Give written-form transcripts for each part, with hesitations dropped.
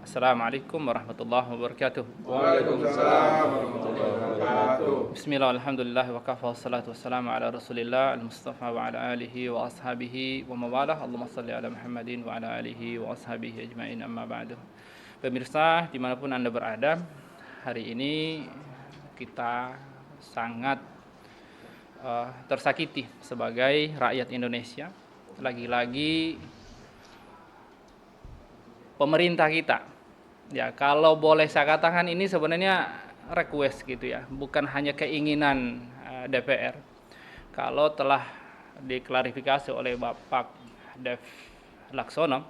Assalamualaikum warahmatullahi wabarakatuh. Waalaikumsalam warahmatullahi wabarakatuh. Bismillah, alhamdulillah, wa kafa, wassalatu wassalamu ala rasulillah al-mustafa wa ala alihi wa ashabihi wa mawalah. Allahumma salli ala Muhammadin wa ala alihi wa ashabihi ajma'in, amma ba'du. Pemirsa dimanapun Anda berada, hari ini kita sangat tersakiti sebagai rakyat Indonesia. Lagi-lagi pemerintah kita, ya kalau boleh saya katakan ini sebenarnya request gitu ya, bukan hanya keinginan DPR. Kalau telah diklarifikasi oleh Bapak Dev Laksono,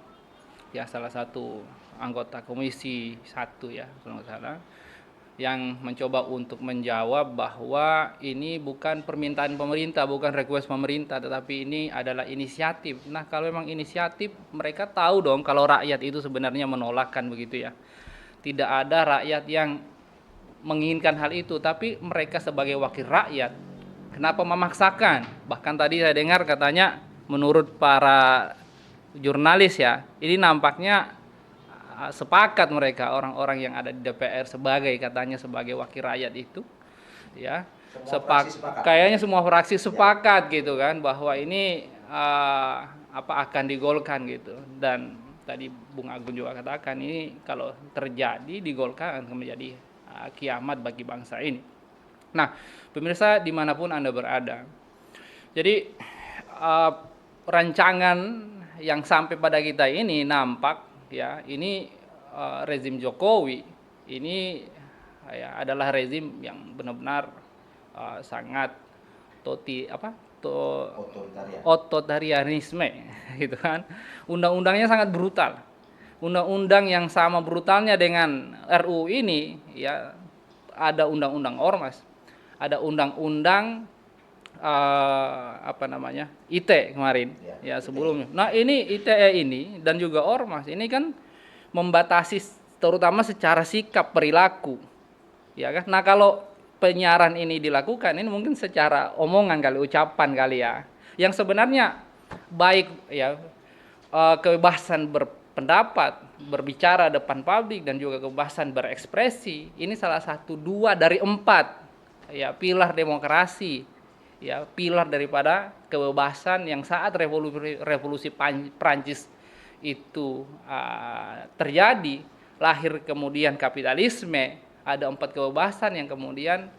ya salah satu anggota Komisi 1 ya kalau nggak salah, yang mencoba untuk menjawab bahwa ini bukan permintaan pemerintah, bukan request pemerintah, tetapi ini adalah inisiatif. Nah, kalau memang inisiatif, mereka tahu dong kalau rakyat itu sebenarnya menolakkan begitu ya. Tidak ada rakyat yang menginginkan hal itu, tapi mereka sebagai wakil rakyat, kenapa memaksakan? Bahkan tadi saya dengar katanya, menurut para jurnalis ya, ini nampaknya sepakat mereka orang-orang yang ada di DPR sebagai wakil rakyat itu ya, kayaknya semua fraksi sepakat gitu kan bahwa ini akan digolkan gitu. Dan tadi Bung Agun juga katakan ini kalau terjadi digolkan akan menjadi kiamat bagi bangsa ini. Nah, pemirsa dimanapun Anda berada, jadi rancangan yang sampai pada kita ini nampak ya, ini rezim Jokowi ini ya adalah rezim yang benar-benar sangat otoritarianisme gitu kan. Undang-undangnya sangat brutal. Undang-undang yang sama brutalnya dengan RUU ini ya, ada undang-undang ormas, ada undang-undang ITE kemarin ya sebelumnya. Nah, ini ITE ini dan juga ormas ini kan membatasi terutama secara sikap perilaku ya kan. Nah, kalau penyiaran ini dilakukan, ini mungkin secara omongan kali, ucapan kali ya, yang sebenarnya baik ya, kebebasan berpendapat, berbicara depan publik, dan juga kebebasan berekspresi, ini salah satu 2 dari 4 ya pilar demokrasi ya, pilar daripada kebebasan yang saat revolusi Prancis itu terjadi, lahir kemudian kapitalisme, ada 4 kebebasan yang kemudian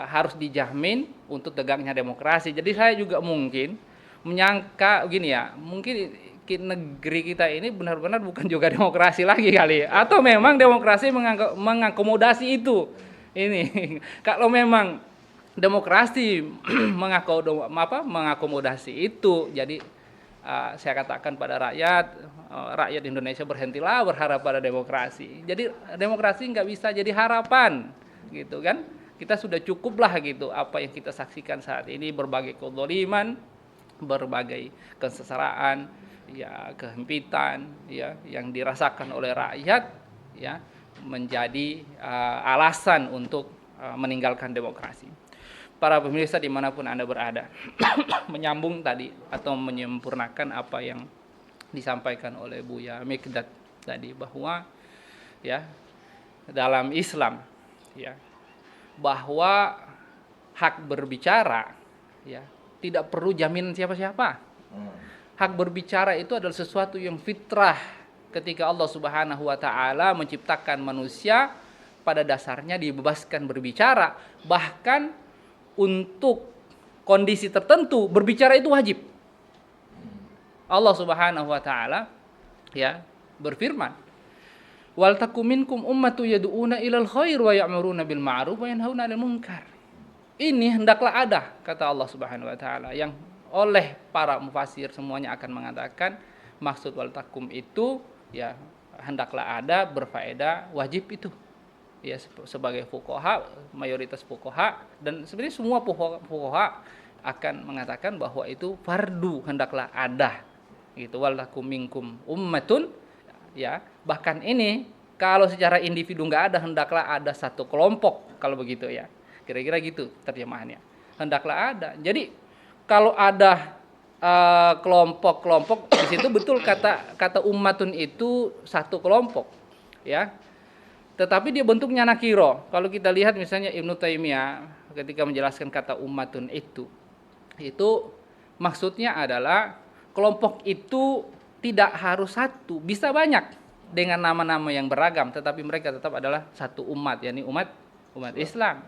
harus dijamin untuk tegaknya demokrasi. Jadi saya juga mungkin menyangka begini ya, mungkin negeri kita ini benar-benar bukan juga demokrasi lagi kali, atau memang demokrasi mengakomodasi itu. Ini kalau memang demokrasi mengakomodasi itu, jadi saya katakan pada rakyat Indonesia, berhentilah berharap pada demokrasi. Jadi demokrasi nggak bisa jadi harapan gitu kan. Kita sudah cukuplah gitu apa yang kita saksikan saat ini, berbagai kezaliman, berbagai kesengsaraan ya, kehempitan ya yang dirasakan oleh rakyat ya, menjadi alasan untuk meninggalkan demokrasi. Para pemirsa dimanapun Anda berada, menyambung tadi atau menyempurnakan apa yang disampaikan oleh Buya Mikdad tadi, bahwa ya dalam Islam ya, bahwa hak berbicara ya tidak perlu jaminan siapa-siapa. Hak berbicara itu adalah sesuatu yang fitrah ketika Allah Subhanahu wa taala menciptakan manusia, pada dasarnya dibebaskan berbicara, bahkan untuk kondisi tertentu berbicara itu wajib. Allah Subhanahu wa taala ya berfirman, "Wal takum minkum ummatu yad'una ilal khair wa ya'muruna bil ma'ruf wa yanhauna 'anil munkar." Ini hendaklah ada, kata Allah Subhanahu wa taala, yang oleh para mufasir semuanya akan mengatakan maksud wal takum itu ya hendaklah ada, berfaedah, wajib itu. Ya, sebagai fuqaha, mayoritas fuqaha dan sebenarnya semua fuqaha akan mengatakan bahwa itu fardu, hendaklah ada gitu. Wal takum minkum ummatun ya, bahkan ini kalau secara individu nggak ada, hendaklah ada satu kelompok, kalau begitu ya, kira-kira gitu terjemahannya, hendaklah ada. Jadi kalau ada kelompok-kelompok. Di situ betul kata ummatun itu satu kelompok, ya. Tetapi dia bentuknya nakiro. Kalau kita lihat misalnya Ibnu Taimiyah ketika menjelaskan kata ummatun itu maksudnya adalah kelompok itu tidak harus satu, bisa banyak dengan nama-nama yang beragam, tetapi mereka tetap adalah satu umat, yakni umat Islam,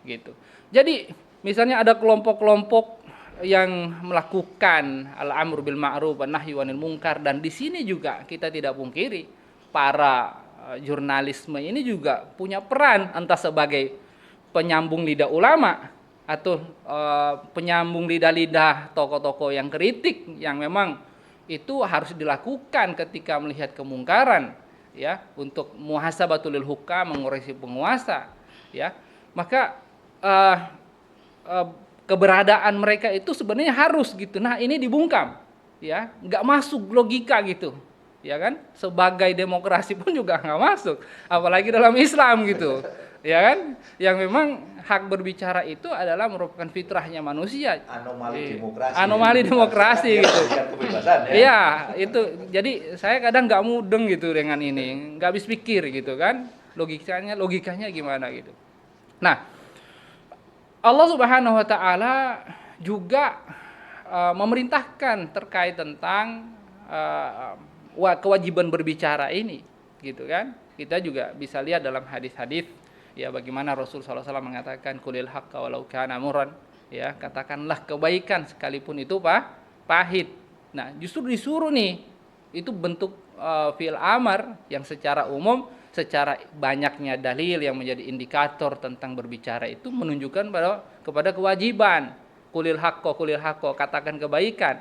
gitu. Jadi misalnya ada kelompok-kelompok yang melakukan al-amru bil ma'ruf wan nahyi 'anil munkar, dan di sini juga kita tidak pungkiri para jurnalisme ini juga punya peran, entah sebagai penyambung lidah ulama atau penyambung lidah-lidah tokoh-tokoh yang kritik yang memang itu harus dilakukan ketika melihat kemungkaran, ya, untuk muhasabatul lil hukam, mengoreksi penguasa, ya. Maka keberadaan mereka itu sebenarnya harus gitu. Nah, ini dibungkam, ya, nggak masuk logika gitu, ya kan? Sebagai demokrasi pun juga nggak masuk, apalagi dalam Islam gitu, ya kan? Yang memang hak berbicara itu adalah merupakan fitrahnya manusia. Anomali demokrasi gitu. Iya, itu. Jadi saya kadang nggak mudeng gitu dengan ini, nggak habis pikir gitu kan? Logikanya gimana gitu. Nah, Allah Subhanahu wa taala juga memerintahkan terkait tentang kewajiban berbicara ini, gitu kan? Kita juga bisa lihat dalam hadis-hadis, ya, bagaimana Rasul SAW mengatakan qulil haqqa walau kana murran, ya, katakanlah kebaikan sekalipun itu pahit. Nah, justru disuruh nih, itu bentuk fi'il amar yang secara umum, secara banyaknya dalil yang menjadi indikator tentang berbicara itu menunjukkan kepada kewajiban. Qulil haqqo, katakan kebaikan.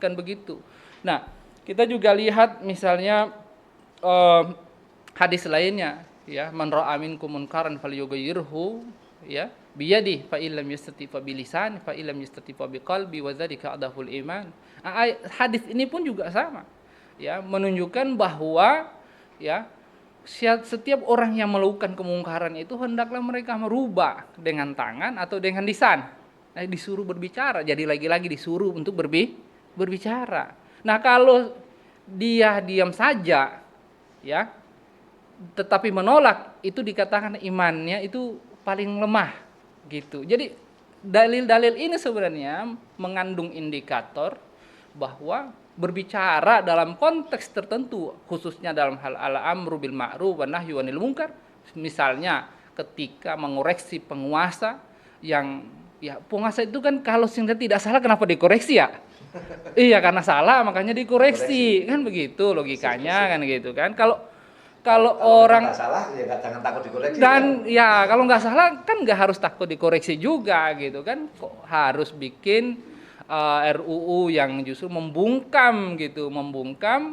Kan begitu. Nah, kita juga lihat misalnya hadis lainnya, ya, man ra'a minkum munkaran falyughayyirhu, ya, biyadi fa illam yastati fa bilisan fa illam yastati fa biqalbi wa dzalika adaful iman. Hadis ini pun juga sama, ya, menunjukkan bahwa, ya, setiap orang yang melakukan kemungkaran itu hendaklah mereka merubah dengan tangan atau dengan lisan. Disuruh berbicara, jadi lagi-lagi disuruh untuk berbicara. Nah, kalau dia diam saja, ya, tetapi menolak, itu dikatakan imannya itu paling lemah, gitu. Jadi dalil-dalil ini sebenarnya mengandung indikator bahwa berbicara dalam konteks tertentu, khususnya dalam hal al-amru bil ma'ruf wan nahyi 'anil munkar, misalnya ketika mengoreksi penguasa yang, ya, penguasa itu kan kalau tidak salah kenapa dikoreksi, ya? Iya, karena salah makanya dikoreksi, kan begitu logikanya, kan gitu kan. Kalau orang nggak salah ya jangan takut dikoreksi. Dan ya kalau nggak salah kan nggak harus takut dikoreksi juga, gitu kan. Kok harus bikin RUU yang justru membungkam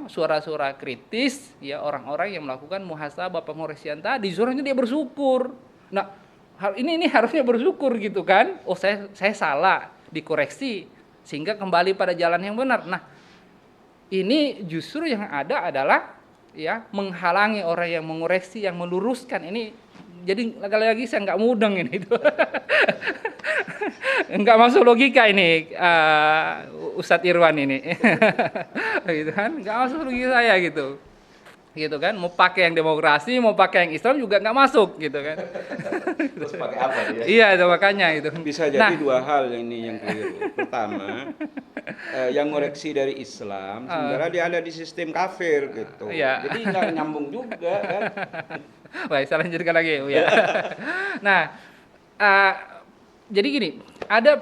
suara-suara kritis, ya, orang-orang yang melakukan muhasabah pengoreksian tadi. Suaranya dia bersyukur. Nah, hal ini harusnya bersyukur, gitu kan. Oh, saya salah, dikoreksi sehingga kembali pada jalan yang benar. Nah, ini justru yang ada adalah, ya, menghalangi orang yang mengoreksi, yang meluruskan ini. Jadi lagi-lagi saya nggak mudeng ini itu. Nggak masuk logika ini, Ustadz Irwan ini. Gitu kan, nggak masuk logika saya gitu. Gitu kan, mau pakai yang demokrasi, mau pakai yang Islam juga nggak masuk, gitu kan. Terus pakai apa dia? Iya, itu makanya itu. Bisa jadi dua hal ini yang keliru. Pertama, yang ngoreksi dari Islam, sebenarnya dia ada di sistem kafir gitu. Iya. Jadi nggak nyambung juga kan. Baik, saya lanjutkan lagi, ya. Nah, jadi gini, ada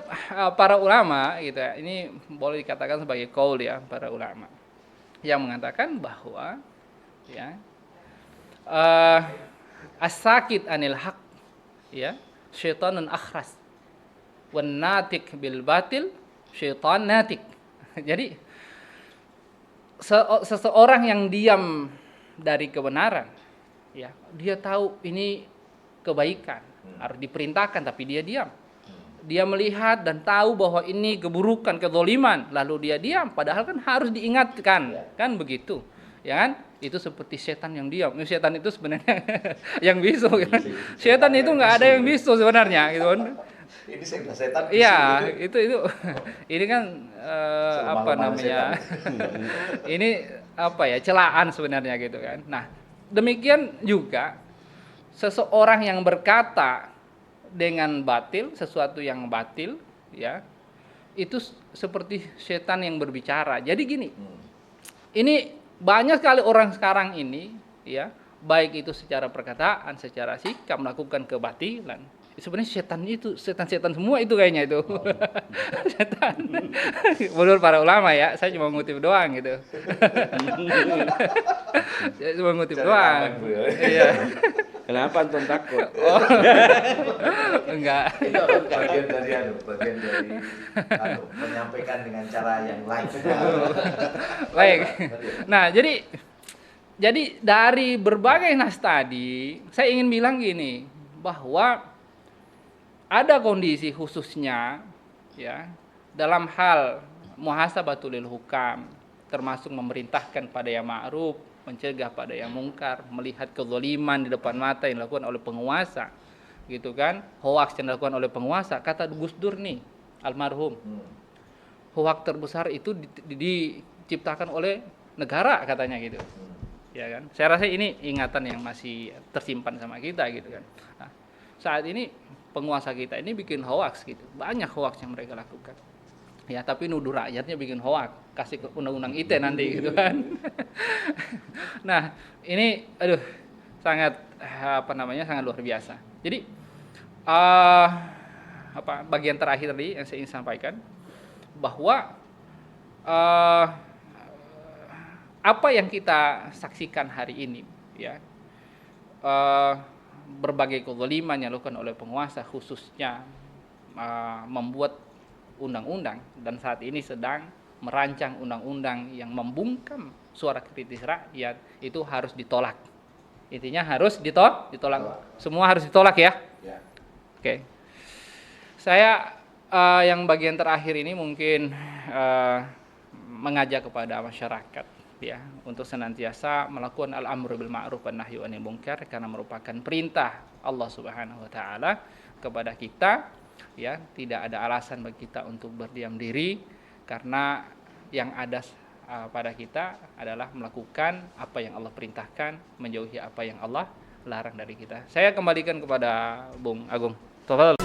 para ulama, gitu ya, ini boleh dikatakan sebagai qaul, ya, para ulama yang mengatakan bahwa, ya, as-sakit anil haq, ya, syaitanun akhras, wan natik bil batil syaitan natik. Jadi seseorang yang diam dari kebenaran, ya, dia tahu ini kebaikan, harus diperintahkan, tapi dia diam. Dia melihat dan tahu bahwa ini keburukan, kezaliman, lalu dia diam, padahal kan harus diingatkan, kan begitu, ya kan? Itu seperti setan yang diam. Setan itu sebenarnya yang bisu, kan? Setan itu nggak ada yang bisu sebenarnya, gitu kan? Ini sudah setan. Iya, itu ini kan apa Selemah-lemahnya namanya? Ini apa ya, celaan sebenarnya gitu kan. Nah, demikian juga seseorang yang berkata dengan batil, sesuatu yang batil, ya, itu seperti setan yang berbicara. Jadi gini, ini banyak sekali orang sekarang ini, ya, baik itu secara perkataan, secara sikap melakukan kebatilan. Sebenarnya setan itu, setan-setan semua itu kayaknya itu. Setan. Menurut para ulama ya, saya cuma ngutip doang gitu. Saya cuma ngutip doang. Iya. Kenapa antum takut? Oh. Enggak. Itu bagian dari menyampaikan dengan cara yang lain. Baik. Nah, jadi dari berbagai nas tadi, saya ingin bilang gini, bahwa ada kondisi khususnya ya dalam hal muhasabatul lil hukam, termasuk memerintahkan pada yang ma'ruf, mencegah pada yang mungkar, melihat kezaliman di depan mata yang dilakukan oleh penguasa, gitu kan, hoaks yang dilakukan oleh penguasa. Kata Gus Dur nih, almarhum, hoaks terbesar itu diciptakan oleh negara katanya gitu, ya kan. Saya rasa ini ingatan yang masih tersimpan sama kita gitu kan. Nah, saat ini penguasa kita ini bikin hoaks gitu, banyak hoaks yang mereka lakukan. Ya, tapi nuduh rakyatnya bikin hoaks, kasih ke undang-undang ITE nanti gitu kan. Nah, ini sangat sangat luar biasa. Jadi bagian terakhir tadi yang saya ingin sampaikan, bahwa apa yang kita saksikan hari ini, ya, berbagai kezaliman yang dilakukan oleh penguasa, khususnya membuat undang-undang, dan saat ini sedang merancang undang-undang yang membungkam suara kritis rakyat, itu harus ditolak. Intinya harus ditolak. Semua harus ditolak ya. Oke. Saya yang bagian terakhir ini mungkin mengajak kepada masyarakat, ya, untuk senantiasa melakukan al-amru bil ma'ruf wan nahyu 'anil munkar, karena merupakan perintah Allah Subhanahu wa taala kepada kita, ya. Tidak ada alasan bagi kita untuk berdiam diri, karena yang ada pada kita adalah melakukan apa yang Allah perintahkan, menjauhi apa yang Allah larang dari kita. Saya kembalikan kepada Bung Agung. Tafadhol.